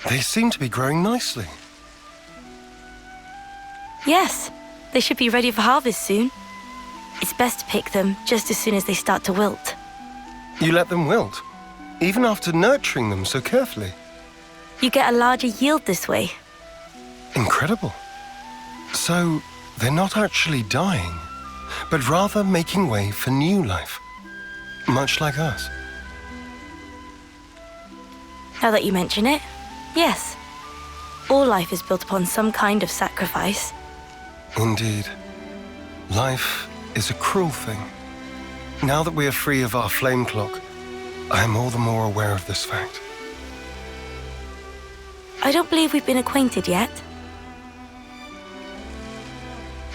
They seem to be growing nicely. Yes, they should be ready for harvest soon. It's best to pick them just as soon as they start to wilt. You let them wilt, even after nurturing them so carefully. You get a larger yield this way. Incredible. So, they're not actually dying, but rather making way for new life, much like us. Now that you mention it, yes. All life is built upon some kind of sacrifice. Indeed. Life is a cruel thing. Now that we are free of our flame clock, I am all the more aware of this fact. I don't believe we've been acquainted yet.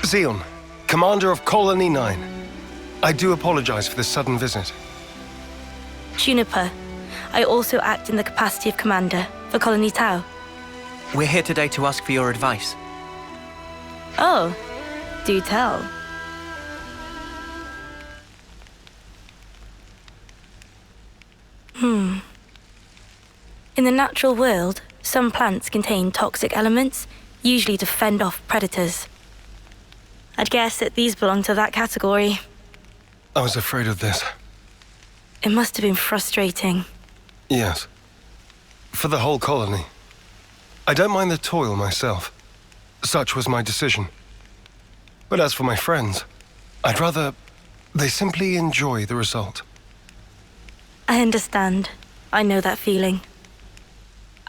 Zeon, commander of Colony 9. I do apologize for this sudden visit. Juniper, I also act in the capacity of commander for Colony Tau. We're here today to ask for your advice. Oh, do tell. In the natural world, some plants contain toxic elements, usually to fend off predators. I'd guess that these belong to that category. I was afraid of this. It must have been frustrating. Yes. For the whole colony. I don't mind the toil myself. Such was my decision. But as for my friends, I'd rather they simply enjoy the result. I understand. I know that feeling.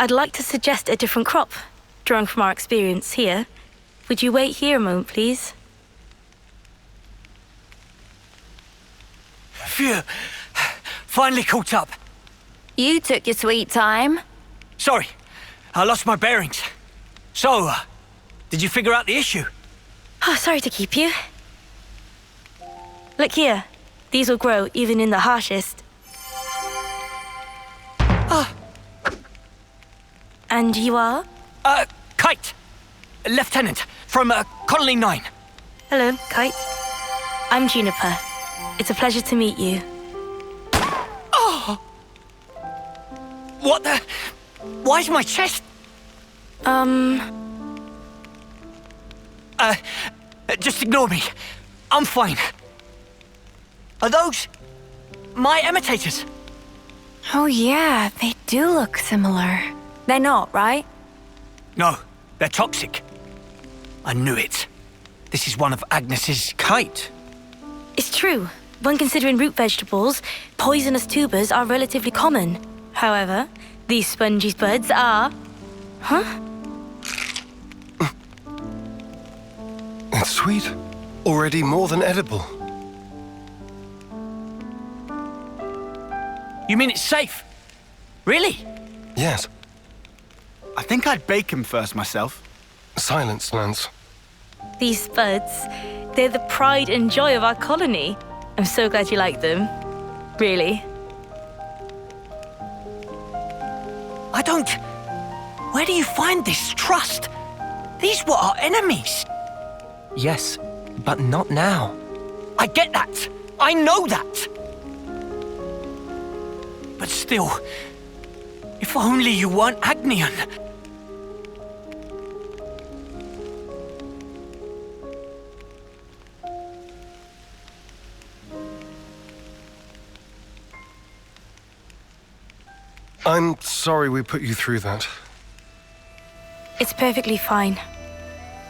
I'd like to suggest a different crop, drawing from our experience here. Would you wait here a moment, please? Phew! Finally caught up. You took your sweet time. Sorry, I lost my bearings. So, did you figure out the issue? Oh, sorry to keep you. Look here. These will grow even in the harshest. And you are? Kite. Lieutenant from Colony 9. Hello, Kite. I'm Juniper. It's a pleasure to meet you. Oh! What the? Why's my chest? Just ignore me. I'm fine. Are those my imitators? Oh yeah, they do look similar. They're not, right? No, they're toxic. I knew it. This is one of Agnes's... Kite? It's true. When considering root vegetables, poisonous tubers are relatively common. However, these spongy buds are... Huh? It's sweet. Already more than edible. You mean it's safe? Really? Yes. I think I'd bake him first myself. Silence, Lanz. These spuds, they're the pride and joy of our colony. I'm so glad you like them. Really. I don't... Where do you find this trust? These were our enemies. Yes, but not now. I get that. I know that. But still, if only you weren't Agnion. I'm sorry we put you through that. It's perfectly fine.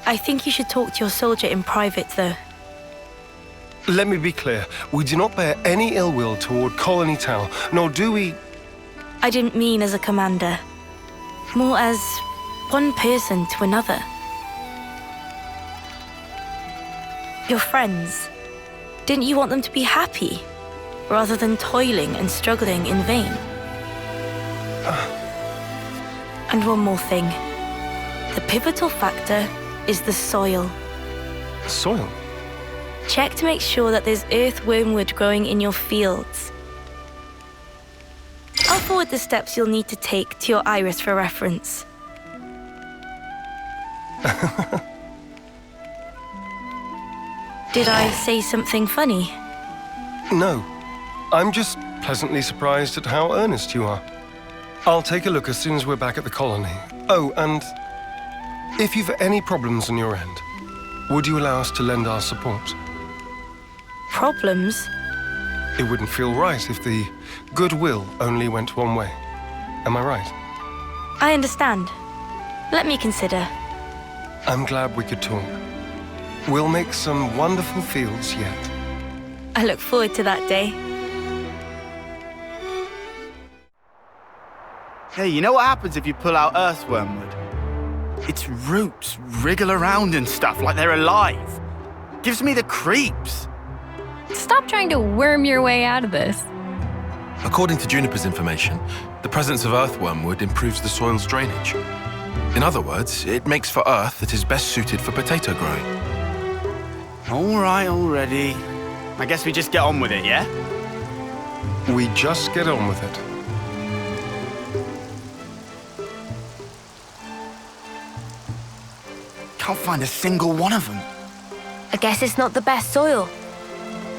I think you should talk to your soldier in private, though. Let me be clear. We do not bear any ill will toward Colony Tal, nor do we... I didn't mean as a commander. More as one person to another. Your friends. Didn't you want them to be happy, rather than toiling and struggling in vain? And one more thing. The pivotal factor is the soil. Soil? Check to make sure that there's earth wormwood growing in your fields. I'll forward the steps you'll need to take to your iris for reference. Did I say something funny? No. I'm just pleasantly surprised at how earnest you are. I'll take a look as soon as we're back at the colony. Oh, and if you've any problems on your end, would you allow us to lend our support? Problems? It wouldn't feel right if the goodwill only went one way. Am I right? I understand. Let me consider. I'm glad we could talk. We'll make some wonderful fields yet. I look forward to that day. Hey, you know what happens if you pull out earthwormwood? Its roots wriggle around and stuff like they're alive. Gives me the creeps. Stop trying to worm your way out of this. According to Juniper's information, the presence of earthwormwood improves the soil's drainage. In other words, it makes for earth that is best suited for potato growing. All right already. I guess we just get on with it, yeah? We just get on with it. Can't find a single one of them. I guess it's not the best soil.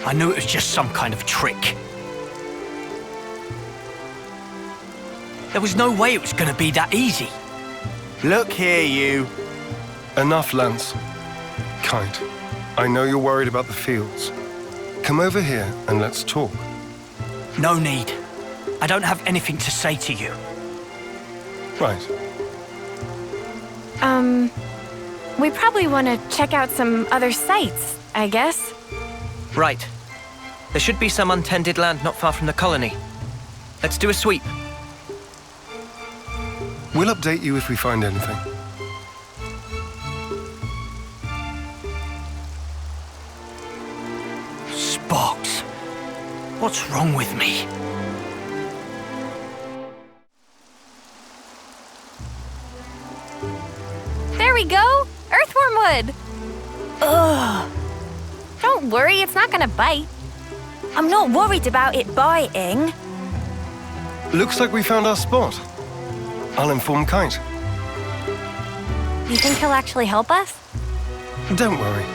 I knew it was just some kind of trick. There was no way it was going to be that easy. Look here, you. Enough, Lanz. Kite, I know you're worried about the fields. Come over here and let's talk. No need. I don't have anything to say to you. Right. We probably want to check out some other sites, I guess. Right. There should be some untended land not far from the colony. Let's do a sweep. We'll update you if we find anything. Sparks. What's wrong with me? There we go! Earthwormwood! Ugh. Don't worry, it's not gonna bite. I'm not worried about it biting. Looks like we found our spot. I'll inform Kite. You think he'll actually help us? Don't worry.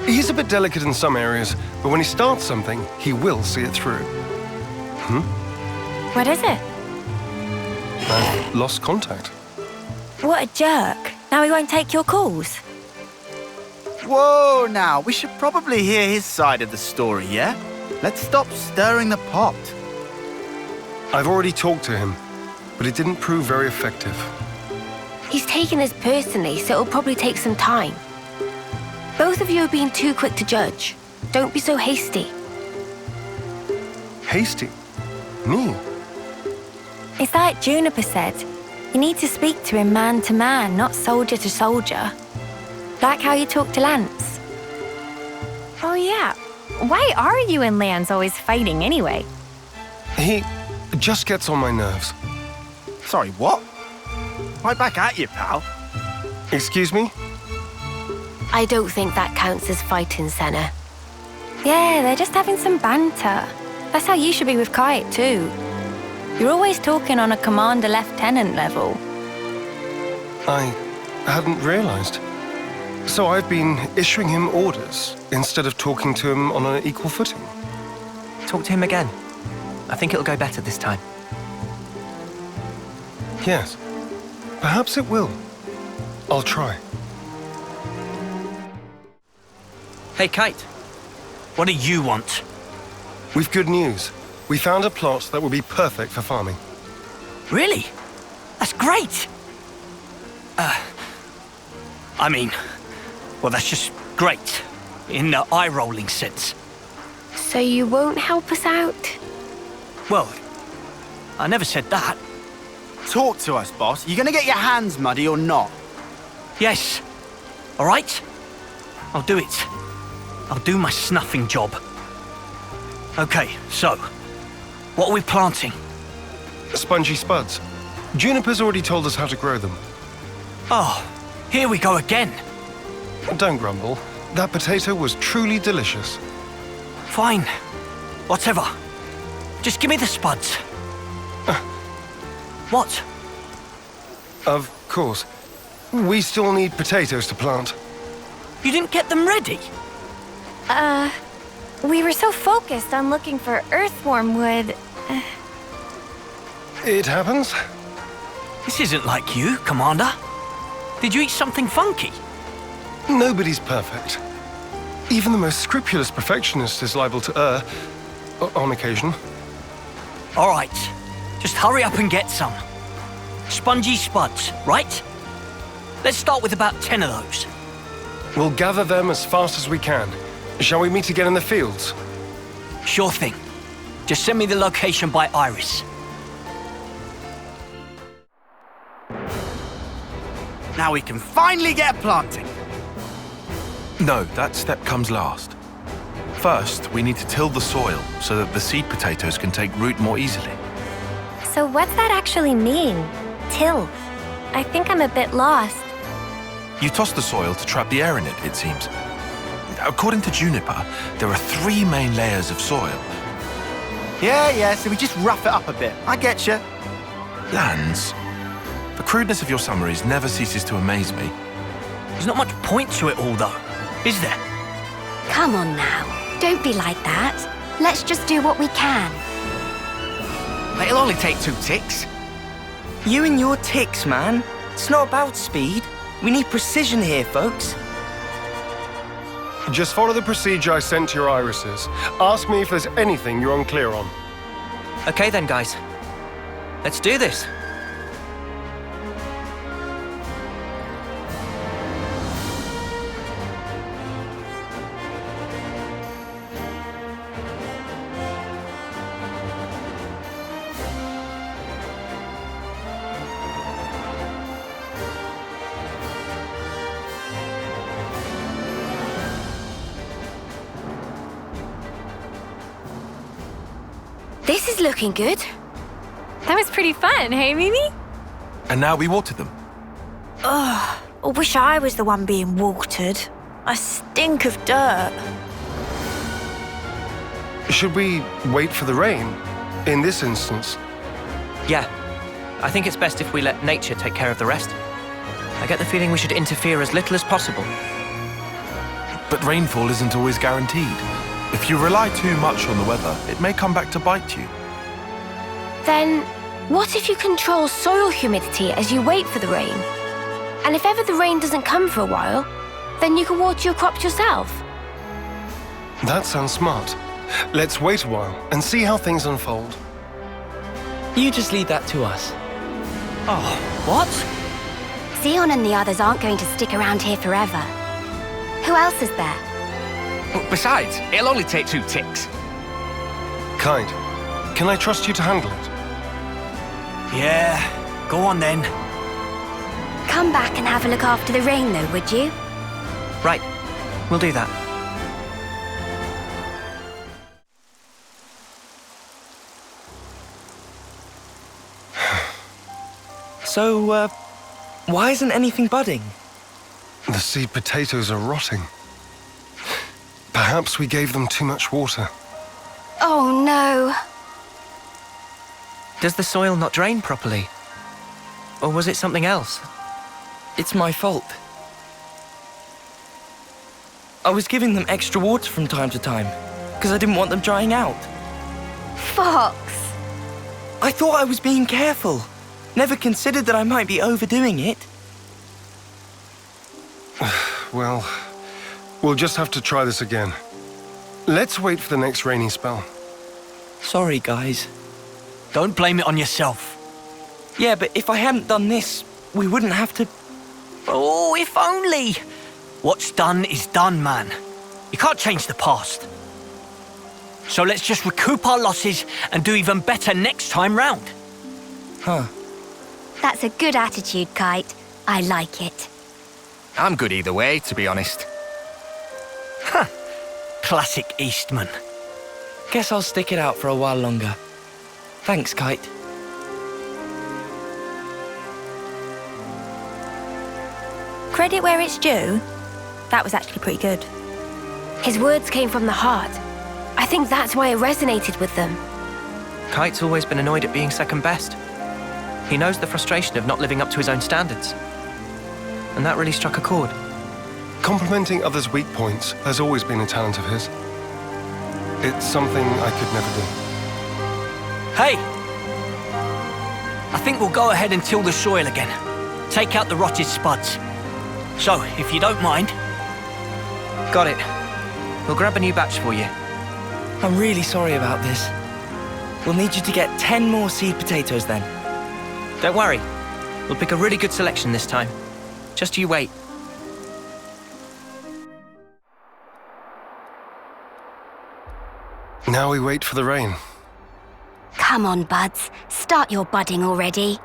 He's a bit delicate in some areas, but when he starts something, he will see it through. What is it? I've lost contact. What a jerk. Now he won't take your calls. Whoa, now, we should probably hear his side of the story, yeah? Let's stop stirring the pot. I've already talked to him, but it didn't prove very effective. He's taken this personally, so it'll probably take some time. Both of you are being too quick to judge. Don't be so hasty. Hasty? Me? It's like Juniper said. You need to speak to him man to man, not soldier to soldier. Like how you talk to Lanz. Oh yeah. Why are you and Lanz always fighting anyway? He just gets on my nerves. Sorry, what? Right back at you, pal. Excuse me? I don't think that counts as fighting, Sena. Yeah, they're just having some banter. That's how you should be with Kite, too. You're always talking on a commander-lieutenant level. I hadn't realized. So I've been issuing him orders instead of talking to him on an equal footing. Talk to him again. I think it'll go better this time. Yes. Perhaps it will. I'll try. Hey, Kite. What do you want? We've good news. We found a plot that will be perfect for farming. Really? That's great! Well, that's just great. In the eye-rolling sense. So you won't help us out? Well, I never said that. Talk to us, boss. You gonna get your hands muddy or not? Yes. All right? I'll do it. I'll do my snuffing job. Okay, so, what are we planting? Spongy spuds. Juniper's already told us how to grow them. Oh, here we go again. Don't grumble. That potato was truly delicious. Fine. Whatever. Just give me the spuds. What? Of course. We still need potatoes to plant. You didn't get them ready? We were so focused on looking for earthworm wood. It happens. This isn't like you, Commander. Did you eat something funky? Nobody's perfect. Even the most scrupulous perfectionist is liable to err, on occasion. All right. Just hurry up and get some. Spongy spuds, right? Let's start with about 10 of those. We'll gather them as fast as we can. Shall we meet again in the fields? Sure thing. Just send me the location by iris. Now we can finally get planting. No, that step comes last. First, we need to till the soil so that the seed potatoes can take root more easily. So what's that actually mean? Till? I think I'm a bit lost. You toss the soil to trap the air in it, it seems. According to Juniper, there are 3 main layers of soil. Yeah, so we just rough it up a bit. I get you. Lanz, the crudeness of your summaries never ceases to amaze me. There's not much point to it all, though, is there? Come on now. Don't be like that. Let's just do what we can. It'll only take 2 ticks. You and your ticks, man. It's not about speed. We need precision here, folks. Just follow the procedure I sent to your irises. Ask me if there's anything you're unclear on. Okay then, guys. Let's do this. This is looking good. That was pretty fun, hey, Mimi? And now we water them. I wish I was the one being watered. I stink of dirt. Should we wait for the rain? In this instance? Yeah. I think it's best if we let nature take care of the rest. I get the feeling we should interfere as little as possible. But rainfall isn't always guaranteed. If you rely too much on the weather, it may come back to bite you. Then, what if you control soil humidity as you wait for the rain? And if ever the rain doesn't come for a while, then you can water your crops yourself. That sounds smart. Let's wait a while and see how things unfold. You just leave that to us. Oh, what? Zeon and the others aren't going to stick around here forever. Who else is there? Besides, it'll only take 2 ticks. Kite, can I trust you to handle it? Yeah, go on then. Come back and have a look after the rain, though, would you? Right. We'll do that. So, why isn't anything budding? The seed potatoes are rotting. Perhaps we gave them too much water. Oh no. Does the soil not drain properly? Or was it something else? It's my fault. I was giving them extra water from time to time, because I didn't want them drying out. Fox. I thought I was being careful. Never considered that I might be overdoing it. Well, we'll just have to try this again. Let's wait for the next rainy spell. Sorry, guys. Don't blame it on yourself. Yeah, but if I hadn't done this, we wouldn't have to... Oh, if only! What's done is done, man. You can't change the past. So let's just recoup our losses and do even better next time round. Huh. That's a good attitude, Kite. I like it. I'm good either way, to be honest. Huh. Classic Eastman. Guess I'll stick it out for a while longer. Thanks, Kite. Credit where it's due. That was actually pretty good. His words came from the heart. I think that's why it resonated with them. Kite's always been annoyed at being second best. He knows the frustration of not living up to his own standards. And that really struck a chord. Complimenting others' weak points has always been a talent of his. It's something I could never do. Hey! I think we'll go ahead and till the soil again. Take out the rotted spuds. So, if you don't mind... Got it. We'll grab a new batch for you. I'm really sorry about this. We'll need you to get 10 more seed potatoes then. Don't worry. We'll pick a really good selection this time. Just you wait. Now we wait for the rain. Come on, buds. Start your budding already.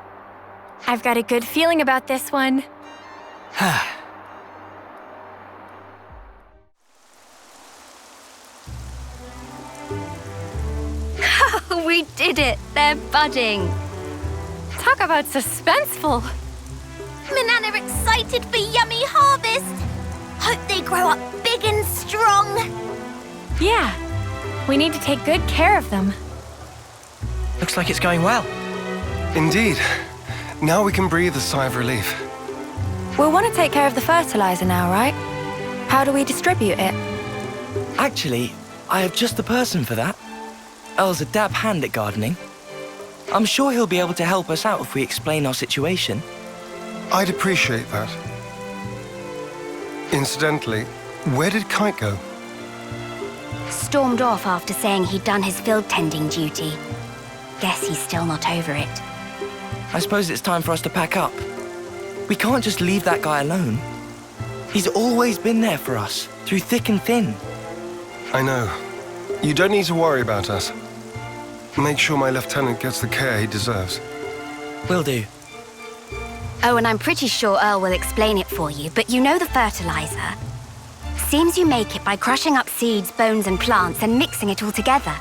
I've got a good feeling about this one. We did it! They're budding. Talk about suspenseful. Manana excited for yummy harvest. Hope they grow up big and strong. Yeah. We need to take good care of them. Looks like it's going well. Indeed. Now we can breathe a sigh of relief. We'll want to take care of the fertilizer now, right? How do we distribute it? Actually, I have just the person for that. Earl's a dab hand at gardening. I'm sure he'll be able to help us out if we explain our situation. I'd appreciate that. Incidentally, where did Kite go? Stormed off after saying he'd done his field tending duty. Guess he's still not over it. I suppose it's time for us to pack up. We can't just leave that guy alone. He's always been there for us, through thick and thin. I know. You don't need to worry about us. Make sure my lieutenant gets the care he deserves. Will do. Oh, and I'm pretty sure Earl will explain it for you, but you know the fertilizer? Seems you make it by crushing up seeds, bones, and plants and mixing it all together.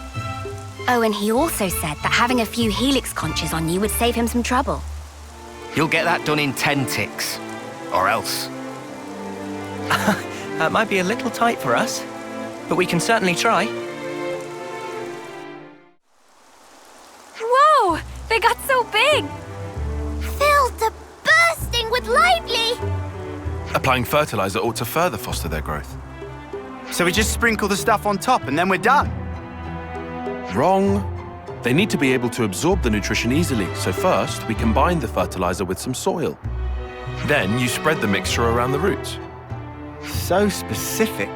Oh, and he also said that having a few helix conches on you would save him some trouble. You'll get that done in 10 ticks. Or else. That might be a little tight for us, but we can certainly try. Whoa! They got so big! Filled to bursting with lively! Applying fertilizer ought to further foster their growth. So we just sprinkle the stuff on top and then we're done. Wrong. They need to be able to absorb the nutrition easily, so first we combine the fertilizer with some soil. Then you spread the mixture around the roots. So specific.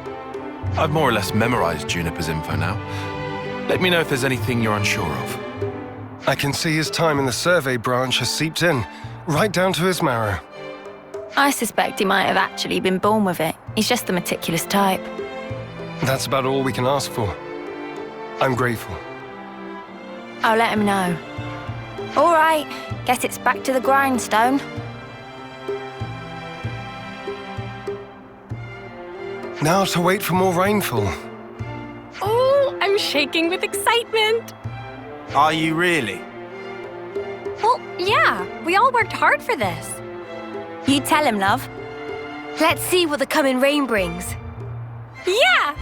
I've more or less memorized Juniper's info now. Let me know if there's anything you're unsure of. I can see his time in the survey branch has seeped in, right down to his marrow. I suspect he might have actually been born with it. He's just the meticulous type. That's about all we can ask for. I'm grateful. I'll let him know. All right, guess it's back to the grindstone. Now to wait for more rainfall. Oh, I'm shaking with excitement. Are you really? Well, yeah, we all worked hard for this. You tell him, love. Let's see what the coming rain brings. Yeah!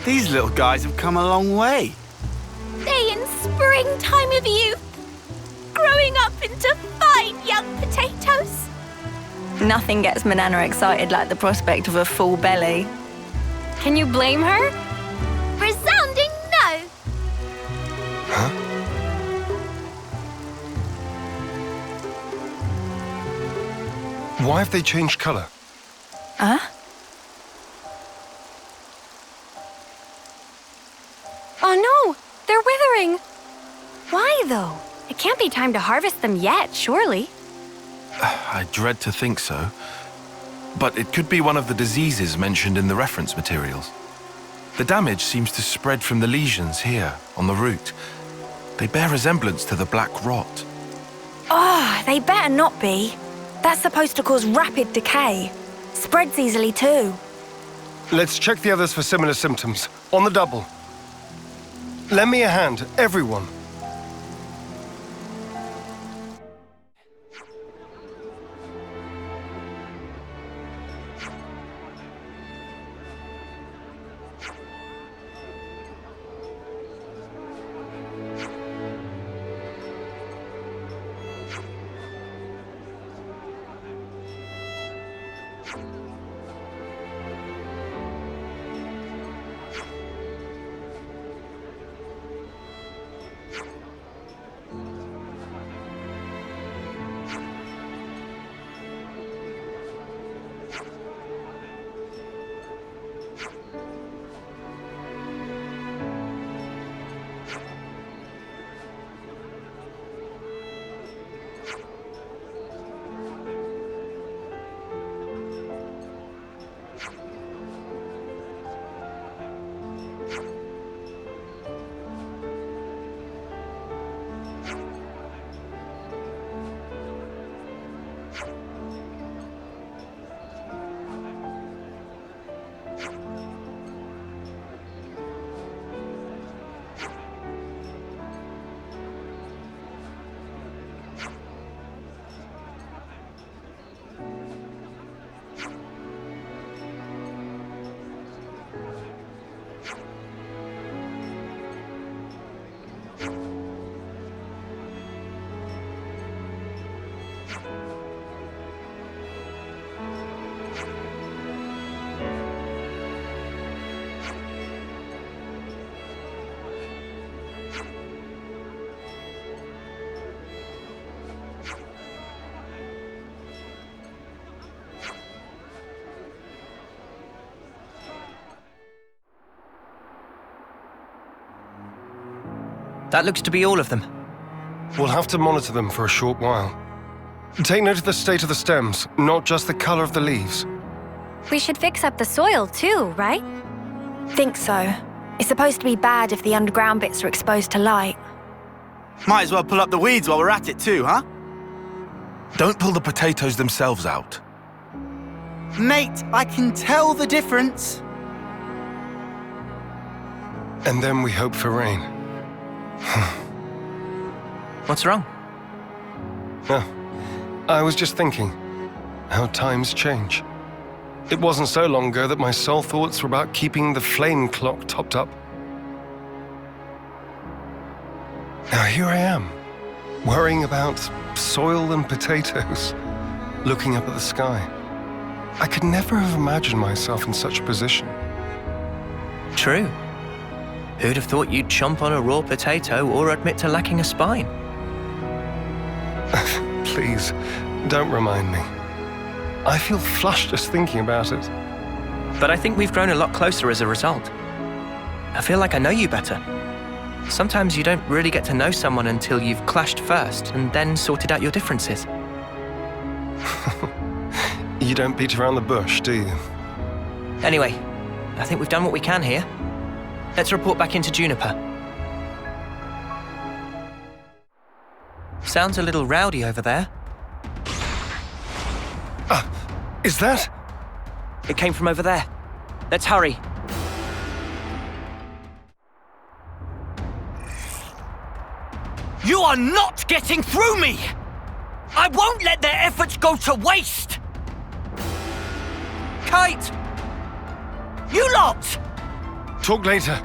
These little guys have come a long way. They in springtime of youth, growing up into fine young potatoes. Nothing gets Manana excited like the prospect of a full belly. Can you blame her? Resounding no! Huh? Why have they changed color? Huh? Oh no! They're withering! Why though? It can't be time to harvest them yet, surely. I dread to think so. But it could be one of the diseases mentioned in the reference materials. The damage seems to spread from the lesions here, on the root. They bear resemblance to the black rot. Oh, they better not be. That's supposed to cause rapid decay. Spreads easily too. Let's check the others for similar symptoms. On the double. Lend me a hand, everyone. That looks to be all of them. We'll have to monitor them for a short while. Take note of the state of the stems, not just the color of the leaves. We should fix up the soil too, right? Think so. It's supposed to be bad if the underground bits are exposed to light. Might as well pull up the weeds while we're at it too, huh? Don't pull the potatoes themselves out. Mate, I can tell the difference. And then we hope for rain. What's wrong? Oh, I was just thinking how times change. It wasn't so long ago that my sole thoughts were about keeping the flame clock topped up. Now here I am, worrying about soil and potatoes, looking up at the sky. I could never have imagined myself in such a position. True. Who'd have thought you'd chomp on a raw potato or admit to lacking a spine? Please, don't remind me. I feel flushed just thinking about it. But I think we've grown a lot closer as a result. I feel like I know you better. Sometimes you don't really get to know someone until you've clashed first and then sorted out your differences. You don't beat around the bush, do you? Anyway, I think we've done what we can here. Let's report back into Juniper. Sounds a little rowdy over there. Is that? It came from over there. Let's hurry. You are not getting through me! I won't let their efforts go to waste! Kite! You lot! Talk later.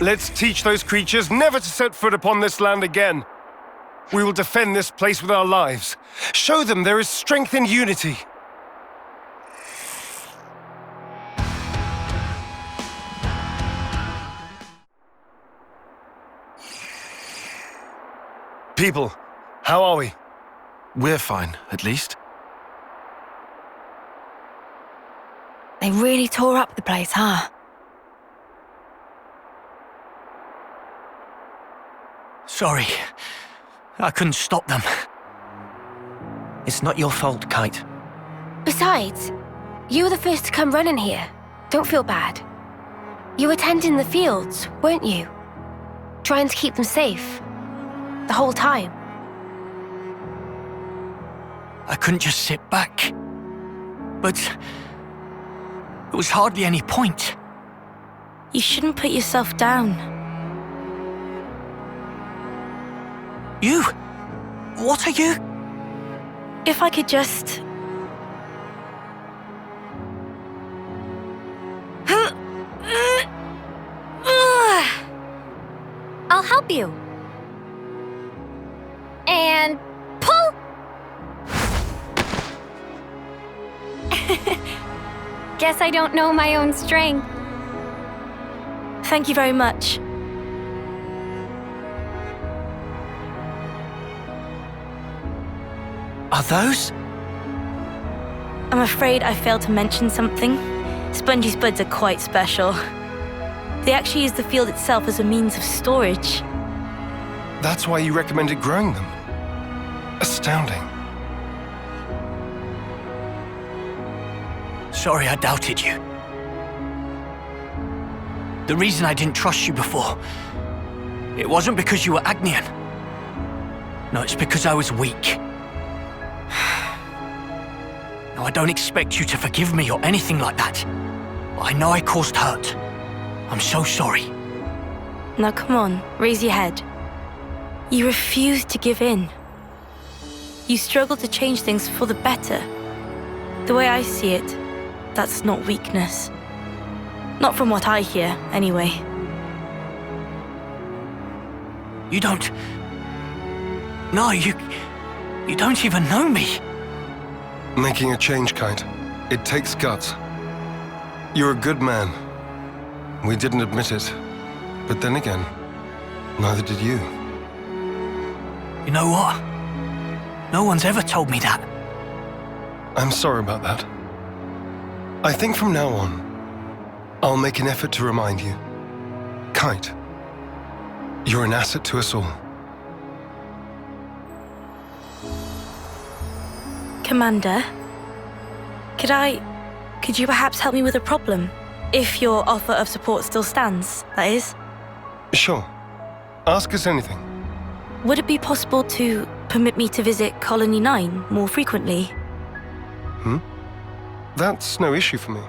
Let's teach those creatures never to set foot upon this land again. We will defend this place with our lives. Show them there is strength in unity. People, how are we? We're fine, at least. They really tore up the place, huh? Sorry. I couldn't stop them. It's not your fault, Kite. Besides, you were the first to come running here. Don't feel bad. You were tending the fields, weren't you? Trying to keep them safe. The whole time. I couldn't just sit back. But there was hardly any point. You shouldn't put yourself down. You? What are you? If I could just... I'll help you. And pull! Guess I don't know my own strength. Thank you very much. Are those? I'm afraid I failed to mention something. Spongy spuds are quite special. They actually use the field itself as a means of storage. That's why you recommended growing them. Astounding. Sorry I doubted you. The reason I didn't trust you before, it wasn't because you were Agnian. No, it's because I was weak. Now, I don't expect you to forgive me or anything like that. But I know I caused hurt. I'm so sorry. Now come on, raise your head. You refuse to give in. You struggle to change things for the better. The way I see it, that's not weakness. Not from what I hear, anyway. You don't... No, you don't even know me. Making a change, Kite. It takes guts. You're a good man. We didn't admit it. But then again, neither did you. You know what? No one's ever told me that. I'm sorry about that. I think from now on, I'll make an effort to remind you. Kite, you're an asset to us all. Commander, could you perhaps help me with a problem? If your offer of support still stands, that is. Sure. Ask us anything. Would it be possible to permit me to visit Colony 9 more frequently? That's no issue for me.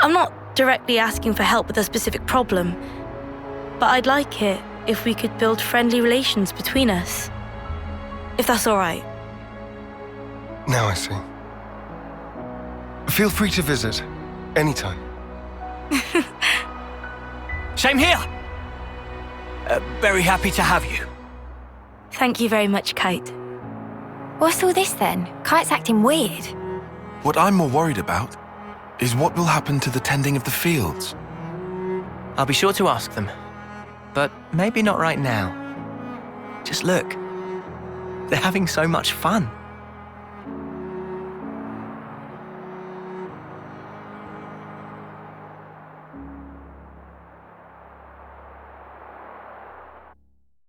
I'm not directly asking for help with a specific problem, but I'd like it if we could build friendly relations between us. If that's all right. Now I see. Feel free to visit, anytime. Same here. Very happy to have you. Thank you very much, Kite. What's all this then? Kite's acting weird. What I'm more worried about is what will happen to the tending of the fields. I'll be sure to ask them. But maybe not right now. Just look. They're having so much fun.